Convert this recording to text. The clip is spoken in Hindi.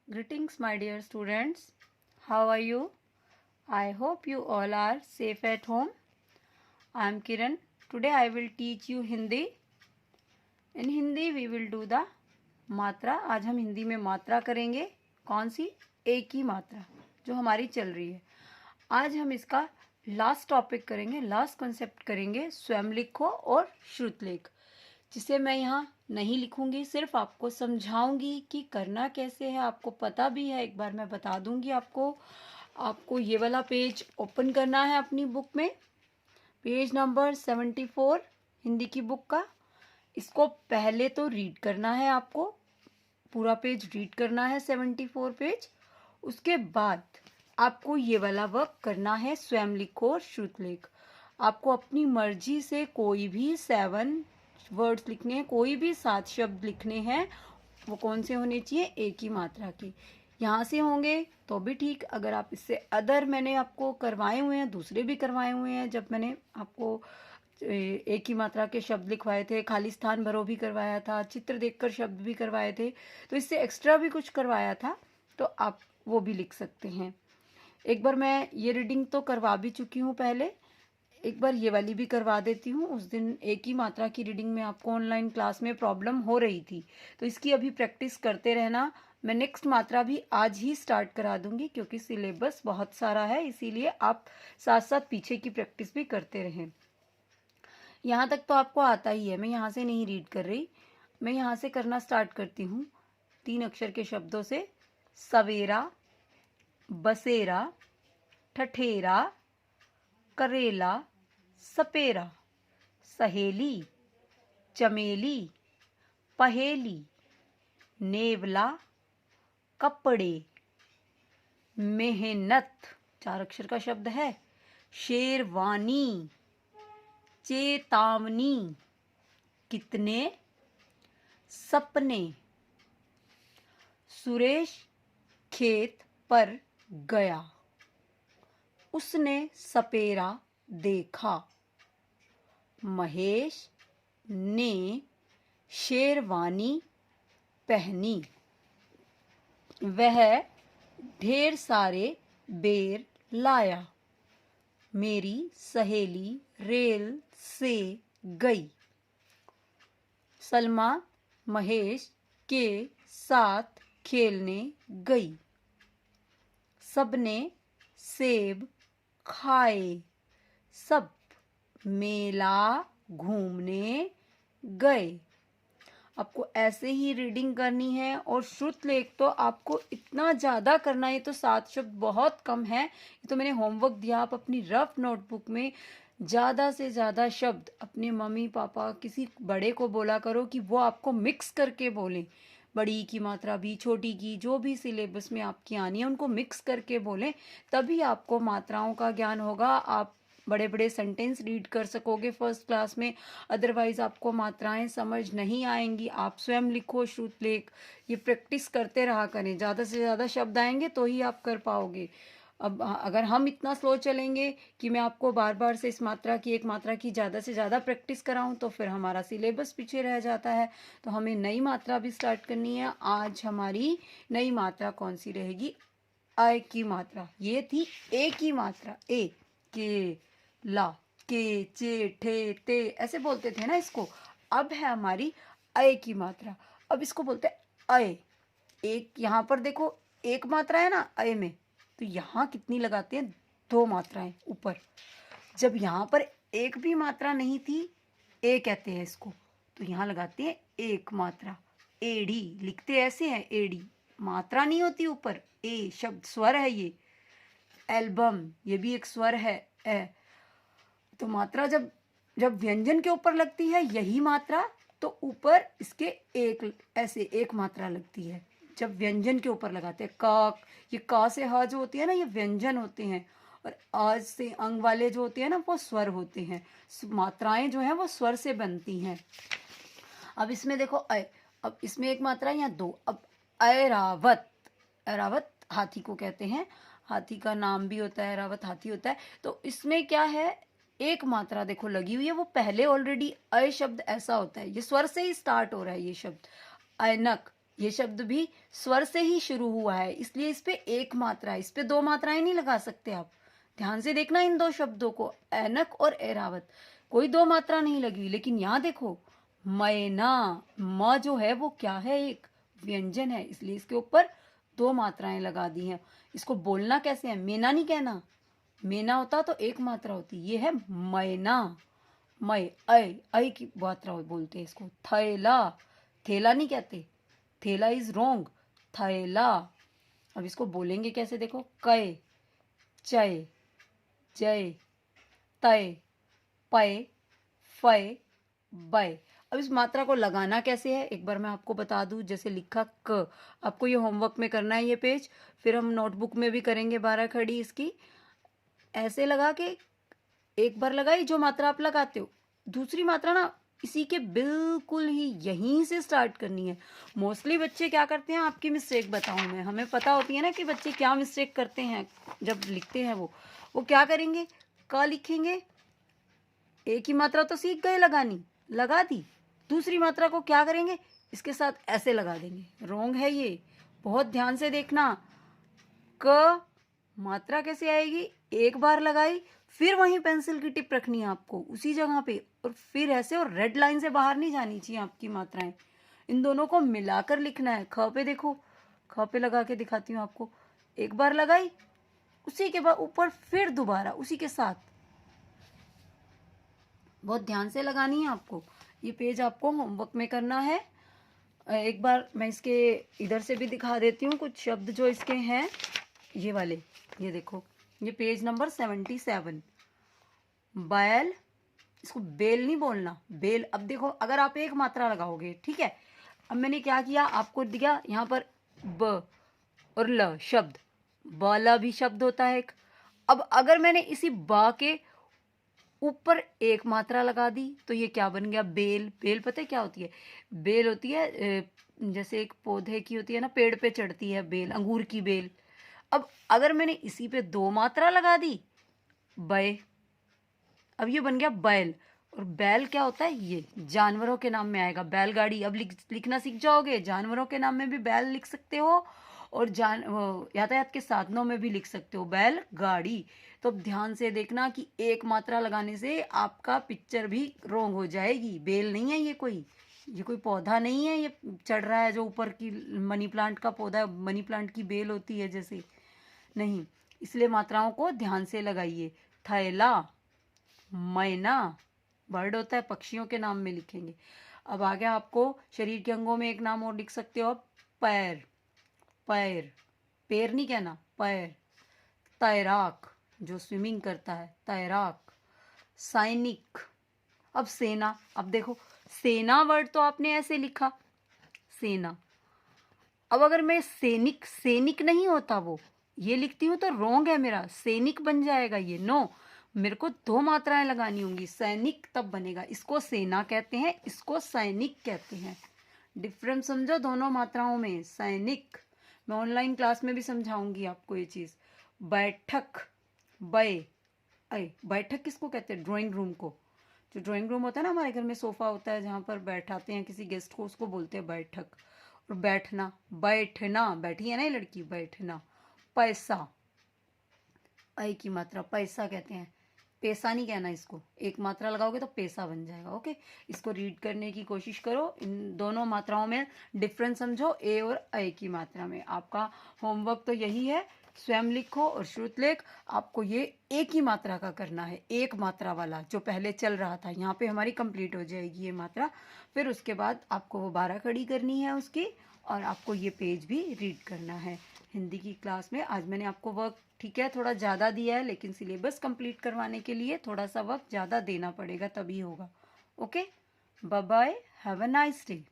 Greetings, my dear students. How are you? I hope you all are safe at home. I am Kiran. Today I will teach you Hindi. In Hindi we will do the मात्रा. आज हम हिंदी में मात्रा करेंगे. कौन सी? एक ही मात्रा जो हमारी चल रही है. आज हम इसका लास्ट टॉपिक करेंगे, लास्ट कॉन्सेप्ट करेंगे, स्वयं लिखो और श्रुतलेख, जिसे मैं यहाँ नहीं लिखूंगी, सिर्फ आपको समझाऊंगी कि करना कैसे है. आपको पता भी है, एक बार मैं बता दूंगी आपको ये वाला पेज ओपन करना है अपनी बुक में, पेज नंबर 74 हिंदी की बुक का. इसको पहले तो रीड करना है, आपको पूरा पेज रीड करना है 74 पेज. उसके बाद आपको ये वाला वर्क करना है, स्वयं लिखो और श्रुतलेख. आपको अपनी मर्जी से कोई भी 7 वर्ड्स लिखने हैं, कोई भी 7 शब्द लिखने हैं. वो कौन से होने चाहिए? एक ही मात्रा के. यहाँ से होंगे तो भी ठीक. अगर आप इससे अदर मैंने आपको करवाए हुए हैं, दूसरे भी करवाए हुए हैं, जब मैंने आपको एक ही मात्रा के शब्द लिखवाए थे, खाली स्थान भरो भी करवाया था, चित्र देखकर शब्द भी करवाए थे, तो इससे एक्स्ट्रा भी कुछ करवाया था, तो आप वो भी लिख सकते हैं. एक बार मैं ये रीडिंग तो करवा भी चुकी हूँ पहले, एक बार ये वाली भी करवा देती हूँ. उस दिन एक ही मात्रा की रीडिंग में आपको ऑनलाइन क्लास में प्रॉब्लम हो रही थी, तो इसकी अभी प्रैक्टिस करते रहना. मैं नेक्स्ट मात्रा भी आज ही स्टार्ट करा दूंगी, क्योंकि सिलेबस बहुत सारा है, इसीलिए आप साथ साथ पीछे की प्रैक्टिस भी करते रहें. यहाँ तक तो आपको आता ही है, मैं यहाँ से नहीं रीड कर रही, मैं यहाँ से करना स्टार्ट करती हूँ 3 अक्षर के शब्दों से. सवेरा, बसेरा, ठठेरा, करेला, सपेरा, सहेली, चमेली, पहेली, नेवला, कपड़े, मेहनत, 4 अक्षर का शब्द है. शेरवानी, चेतावनी, कितने, सपने. सुरेश खेत पर गया, उसने सपेरा देखा. महेश ने शेरवानी पहनी, वह ढेर सारे बेर लाया. मेरी सहेली रेल से गई. सलमा महेश के साथ खेलने गई. सबने सेब खाए. सब मेला घूमने गए. आपको ऐसे ही रीडिंग करनी है. और श्रुतलेख तो आपको इतना ज़्यादा करना है, ये तो 7 शब्द बहुत कम है. ये तो मैंने होमवर्क दिया, आप अपनी रफ नोटबुक में ज़्यादा से ज़्यादा शब्द अपने मम्मी पापा किसी बड़े को बोला करो कि वो आपको मिक्स करके बोलें. बड़ी की मात्रा भी, छोटी की, जो भी सिलेबस में आपकी आनी है उनको मिक्स करके बोलें, तभी आपको मात्राओं का ज्ञान होगा. आप बड़े बड़े सेंटेंस रीड कर सकोगे फर्स्ट क्लास में. अदरवाइज आपको मात्राएं समझ नहीं आएंगी. आप स्वयं लिखो श्रुतलेख, ये प्रैक्टिस करते रहा करें. ज़्यादा से ज़्यादा शब्द आएंगे तो ही आप कर पाओगे. अब अगर हम इतना स्लो चलेंगे कि मैं आपको बार बार से इस मात्रा की, एक मात्रा की ज़्यादा से ज़्यादा प्रैक्टिस कराऊं, तो फिर हमारा सिलेबस पीछे रह जाता है. तो हमें नई मात्रा भी स्टार्ट करनी है. आज हमारी नई मात्रा कौन सी रहेगी? अ की मात्रा. ये थी एक ही मात्रा, ए, के, ला, के, चे, ठे, ते, ऐसे बोलते थे ना इसको. अब है हमारी अ की मात्रा. अब इसको बोलते हैं अय. एक यहाँ पर देखो एक मात्रा है ना अय में, तो यहाँ कितनी लगाते हैं? 2 मात्राएं ऊपर. जब यहाँ पर एक भी मात्रा नहीं थी, ए कहते हैं इसको, तो यहाँ लगाते हैं एक मात्रा. एड़ी लिखते ऐसे हैं, एड़ी, मात्रा नहीं होती ऊपर. ए शब्द स्वर है ये. एल्बम, ये भी एक स्वर है, ए. तो मात्रा जब जब व्यंजन के ऊपर लगती है यही मात्रा, तो ऊपर इसके एक ऐसे एक मात्रा लगती है. जब व्यंजन के ऊपर लगाते हैं क, ये क से ह जो होती है ना, ये व्यंजन होते हैं. और आज से अंग वाले जो होते हैं ना, वो स्वर होते हैं. मात्राएं जो हैं वो स्वर से बनती हैं. अब इसमें देखो अय, अब इसमें एक मात्रा या 2. अब ऐरावत, ऐरावत हाथी को कहते हैं. हाथी का नाम भी होता है ऐरावत, हाथी होता है. तो इसमें क्या है? एक मात्रा देखो लगी हुई है, वो पहले ऑलरेडी अय शब्द ऐसा होता है, ये स्वर से ही स्टार्ट हो रहा है ये शब्द. ऐनक, ये शब्द भी स्वर से ही शुरू हुआ है, इसलिए इस पे एक मात्रा है, इस पे दो मात्राएं नहीं लगा सकते आप। ध्यान से देखना इन दो शब्दों को, ऐनक और एरावत, कोई दो मात्रा नहीं लगी। लेकिन यहाँ देखो, मैना, म जो है वो क्या है, एक व्यंजन है, इसलिए इसके ऊपर दो मात्राएं लगा दी हैं। इसको बोलना कैसे है, मेना नहीं कहना, मेना होता तो एक मात्रा होती, ये है मैना, मै, ऐ की मात्रा बोलते हैं इसको। थैला, थैला नहीं कहते, थैला इज रोंग, थैला। अब इसको बोलेंगे कैसे, देखो, कै, चय, जय, तय, पय, फय, बय। अब इस मात्रा को लगाना कैसे है, एक बार मैं आपको बता दूं। जैसे लिखा क, आपको ये होमवर्क में करना है ये पेज, फिर हम नोटबुक में भी करेंगे 12 खड़ी इसकी। ऐसे लगा के एक बार लगाई जो मात्रा आप लगाते हो, दूसरी मात्रा ना इसी के बिल्कुल ही यहीं से स्टार्ट करनी है। मोस्टली बच्चे क्या करते हैं, आपकी मिस्टेक बताऊं मैं, हमें पता होती है ना कि बच्चे क्या मिस्टेक करते हैं जब लिखते हैं। वो क्या करेंगे, क लिखेंगे, एक ही मात्रा तो सीख गए लगानी, लगा दी, दूसरी मात्रा को क्या करेंगे, इसके साथ ऐसे लगा देंगे। रॉन्ग है ये, बहुत ध्यान से देखना। क मात्रा कैसे आएगी, एक बार लगाई, फिर वहीं पेंसिल की टिप रखनी है आपको उसी जगह पे, और फिर ऐसे, और रेड लाइन से बाहर नहीं जानी चाहिए आपकी मात्राएं। इन दोनों को मिलाकर लिखना है। ख पे देखो, ख पे लगा के दिखाती हूँ आपको, एक बार लगाई, उसी के बाद ऊपर फिर दोबारा उसी के साथ, बहुत ध्यान से लगानी है आपको। ये पेज आपको होमवर्क में करना है। एक बार मैं इसके इधर से भी दिखा देती हूँ कुछ शब्द जो इसके हैं, ये वाले, ये देखो, ये पेज नंबर 77। बैल, इसको बेल नहीं बोलना, बेल। अब देखो, अगर आप एक मात्रा लगाओगे, ठीक है, अब मैंने क्या किया, आपको दिया यहाँ पर ब और ल शब्द, बाला भी शब्द होता है एक। अब अगर मैंने इसी बा के ऊपर एक मात्रा लगा दी तो ये क्या बन गया, बेल। बेल पता है क्या होती है, बेल होती है जैसे एक पौधे की होती है ना, पेड़ पे चढ़ती है बेल, अंगूर की बेल। अब अगर मैंने इसी पे दो मात्रा लगा दी, बै, अब ये बन गया बैल। और बैल क्या होता है, ये जानवरों के नाम में आएगा, बैलगाड़ी। अब लिखना सीख जाओगे, जानवरों के नाम में भी बैल लिख सकते हो, और यातायात के साधनों में भी लिख सकते हो, बैल गाड़ी। तो अब ध्यान से देखना कि एक मात्रा लगाने से आपका पिक्चर भी रोंग हो जाएगी। बेल नहीं है ये कोई पौधा नहीं है, ये चढ़ रहा है जो ऊपर की मनी प्लांट का पौधा, मनी प्लांट की बेल होती है जैसे, नहीं। इसलिए मात्राओं को ध्यान से लगाइए। थैला, मैना, बर्ड होता है, पक्षियों के नाम में लिखेंगे। अब आगे आपको शरीर के अंगों में एक नाम और लिख सकते हो आप, पैर, पैर, पैर नहीं कहना, पैर। तैराक, जो स्विमिंग करता है, तैराक। सैनिक, अब सेना, अब देखो, सेना वर्ड तो आपने ऐसे लिखा, सेना। अब अगर मैं सैनिक, सैनिक नहीं होता वो, ये लिखती हूँ तो रोंग है मेरा, सैनिक बन जाएगा ये, नो। मेरे को दो मात्राएं लगानी होंगी, सैनिक तब बनेगा। इसको सेना कहते हैं, इसको सैनिक कहते हैं। डिफरेंस समझो दोनों मात्राओं में। सैनिक, मैं ऑनलाइन क्लास में भी समझाऊंगी आपको ये चीज। बैठक, बै, ऐ, बैठक किसको कहते हैं, ड्राइंग रूम को। जो ड्राइंग रूम होता है ना हमारे घर में, सोफा होता है जहाँ पर बैठाते हैं किसी गेस्ट को, उसको बोलते हैं बैठक। और बैठना, बैठना, बैठी है ना ये लड़की, बैठना। पैसा, ऐ की मात्रा, पैसा कहते हैं, पैसा नहीं कहना इसको, एक मात्रा लगाओगे तो पैसा बन जाएगा। ओके, इसको रीड करने की कोशिश करो, इन दोनों मात्राओं में डिफरेंस समझो, ए और ऐ की मात्रा में। आपका होमवर्क तो यही है, स्वयं लिखो और श्रुतलेख। आपको ये एक ही मात्रा का करना है, एक मात्रा वाला जो पहले चल रहा था, यहाँ पे हमारी कंप्लीट हो जाएगी ये मात्रा। फिर उसके बाद आपको वो 12 खड़ी करनी है उसकी, और आपको ये पेज भी रीड करना है। हिंदी की क्लास में आज मैंने आपको वर्क, ठीक है, थोड़ा ज़्यादा दिया है, लेकिन सिलेबस कंप्लीट करवाने के लिए थोड़ा सा वक्त ज़्यादा देना पड़ेगा, तभी होगा। Okay, bye bye, have a nice day.